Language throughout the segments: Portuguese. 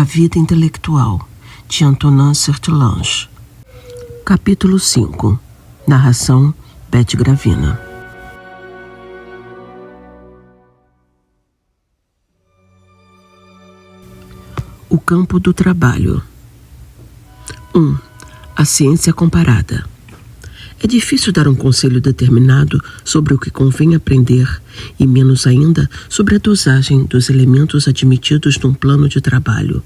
A Vida Intelectual, de Antonin Sertillanges. Capítulo 5. Narração Beth Gravina. O campo do trabalho. 1. A ciência comparada. É difícil dar um conselho determinado sobre o que convém aprender, e menos ainda sobre a dosagem dos elementos admitidos num plano de trabalho.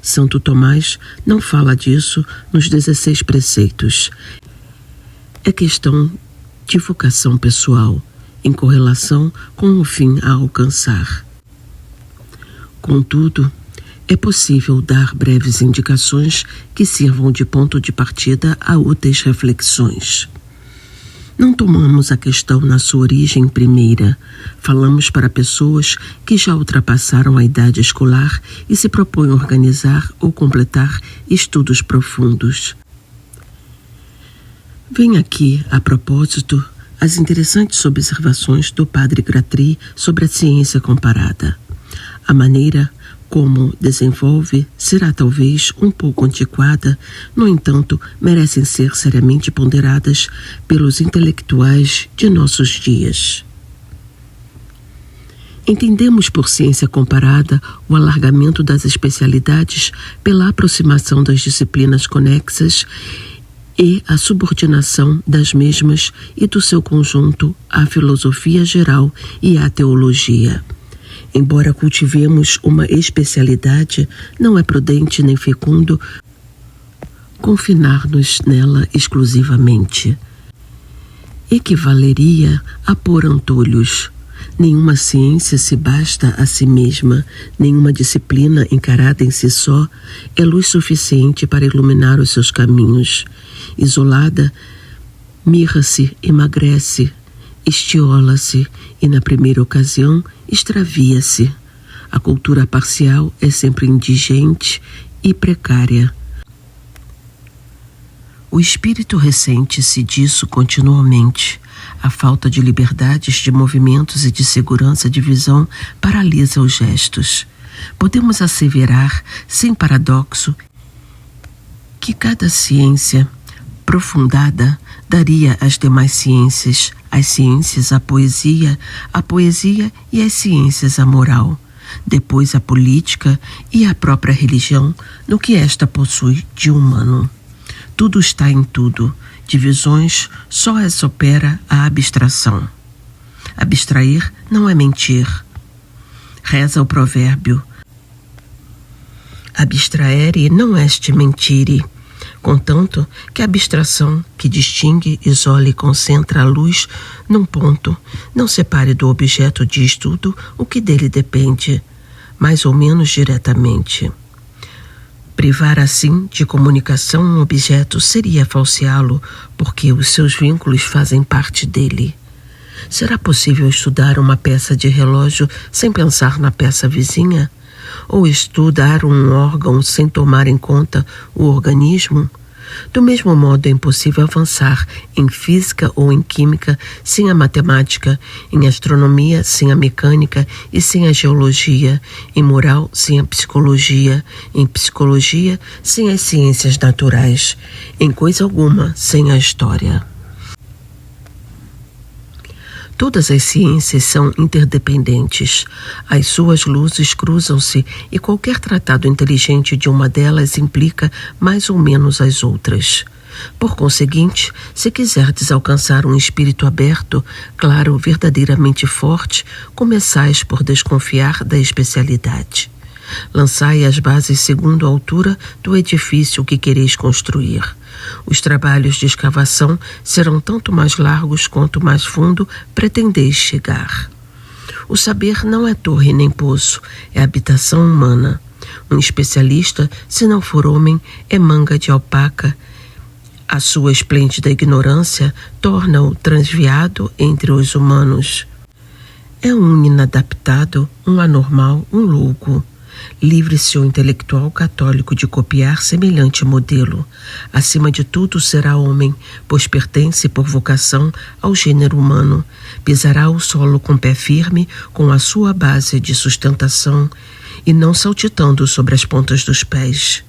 Santo Tomás não fala disso nos 16 preceitos. É questão de vocação pessoal, em correlação com o fim a alcançar. Contudo, é possível dar breves indicações que sirvam de ponto de partida a úteis reflexões. Não tomamos a questão na sua origem primeira. Falamos para pessoas que já ultrapassaram a idade escolar e se propõem a organizar ou completar estudos profundos. Vem aqui, a propósito, as interessantes observações do padre Gratry sobre a ciência comparada. A maneira como desenvolve será talvez um pouco antiquada, no entanto, merecem ser seriamente ponderadas pelos intelectuais de nossos dias. Entendemos por ciência comparada o alargamento das especialidades pela aproximação das disciplinas conexas e a subordinação das mesmas e do seu conjunto à filosofia geral e à teologia. Embora cultivemos uma especialidade, não é prudente nem fecundo confinar-nos nela exclusivamente. Equivaleria a pôr antolhos. Nenhuma ciência se basta a si mesma, nenhuma disciplina encarada em si só é luz suficiente para iluminar os seus caminhos. Isolada, mirra-se, emagrece, estiola-se e, na primeira ocasião, extravia-se. A cultura parcial é sempre indigente e precária. O espírito ressente-se disso continuamente. A falta de liberdades de movimentos e de segurança de visão paralisa os gestos. Podemos asseverar, sem paradoxo, que cada ciência aprofundada daria às demais ciências, as ciências a poesia e as ciências a moral, depois a política e a própria religião no que esta possui de humano. Tudo está em tudo, divisões só as opera a abstração. Abstrair não é mentir. Reza o provérbio: abstraere non est mentire. Contanto que a abstração que distingue, isola e concentra a luz num ponto, não separe do objeto de estudo o que dele depende, mais ou menos diretamente. Privar assim de comunicação um objeto seria falseá-lo, porque os seus vínculos fazem parte dele. Será possível estudar uma peça de relógio sem pensar na peça vizinha? Ou estudar um órgão sem tomar em conta o organismo? Do mesmo modo, é impossível avançar em física ou em química sem a matemática, em astronomia sem a mecânica e sem a geologia, em moral sem a psicologia, em psicologia sem as ciências naturais, em coisa alguma sem a história. Todas as ciências são interdependentes. As suas luzes cruzam-se e qualquer tratado inteligente de uma delas implica mais ou menos as outras. Por conseguinte, se quiserdes alcançar um espírito aberto, claro, verdadeiramente forte, começais por desconfiar da especialidade. Lançai as bases segundo a altura do edifício que quereis construir. Os trabalhos de escavação serão tanto mais largos quanto mais fundo pretendeis chegar. O saber não é torre nem poço, é habitação humana. Um especialista, se não for homem, é manga de alpaca. A sua esplêndida ignorância torna-o transviado entre os humanos. É um inadaptado, um anormal, um louco. Livre-se o intelectual católico de copiar semelhante modelo. Acima de tudo será homem, pois pertence por vocação ao gênero humano. Pisará o solo com pé firme, com a sua base de sustentação, e não saltitando sobre as pontas dos pés.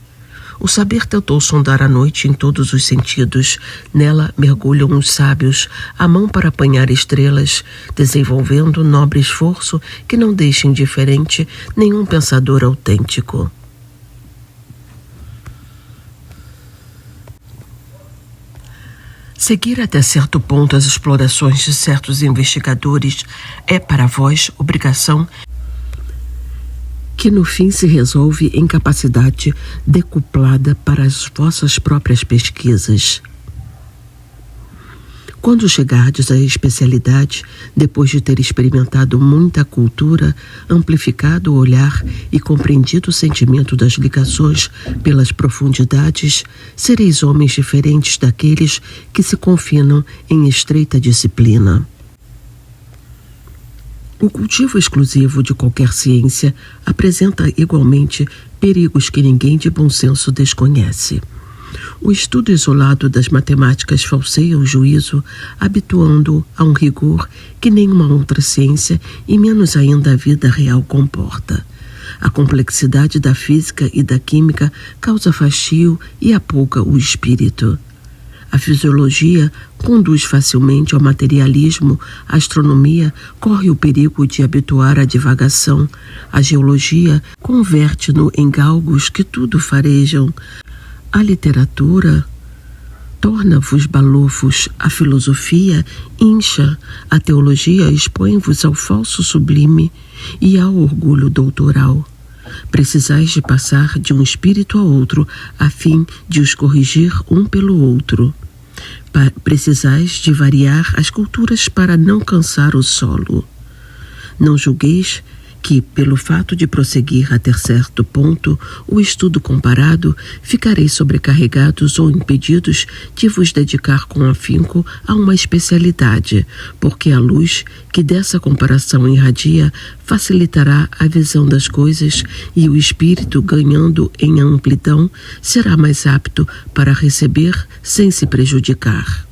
O saber tentou sondar a noite em todos os sentidos. Nela mergulham os sábios, a mão para apanhar estrelas, desenvolvendo nobre esforço que não deixa indiferente nenhum pensador autêntico. Seguir até certo ponto as explorações de certos investigadores é, para vós, obrigação que no fim se resolve em capacidade decuplada para as vossas próprias pesquisas. Quando chegardes à especialidade, depois de ter experimentado muita cultura, amplificado o olhar e compreendido o sentimento das ligações pelas profundidades, sereis homens diferentes daqueles que se confinam em estreita disciplina. O cultivo exclusivo de qualquer ciência apresenta igualmente perigos que ninguém de bom senso desconhece. O estudo isolado das matemáticas falseia o juízo, habituando-o a um rigor que nenhuma outra ciência, e menos ainda a vida real, comporta. A complexidade da física e da química causa fastio e apouca o espírito. A fisiologia conduz facilmente ao materialismo, a astronomia corre o perigo de habituar à divagação, a geologia converte-no em galgos que tudo farejam, a literatura torna-vos balofos, a filosofia incha, a teologia expõe-vos ao falso sublime e ao orgulho doutoral. Precisais de passar de um espírito a outro, a fim de os corrigir um pelo outro. Precisais de variar as culturas para não cansar o solo. Não julgueis que, pelo fato de prosseguir até certo ponto o estudo comparado, ficareis sobrecarregados ou impedidos de vos dedicar com afinco a uma especialidade, porque a luz que dessa comparação irradia facilitará a visão das coisas e o espírito, ganhando em amplidão, será mais apto para receber sem se prejudicar.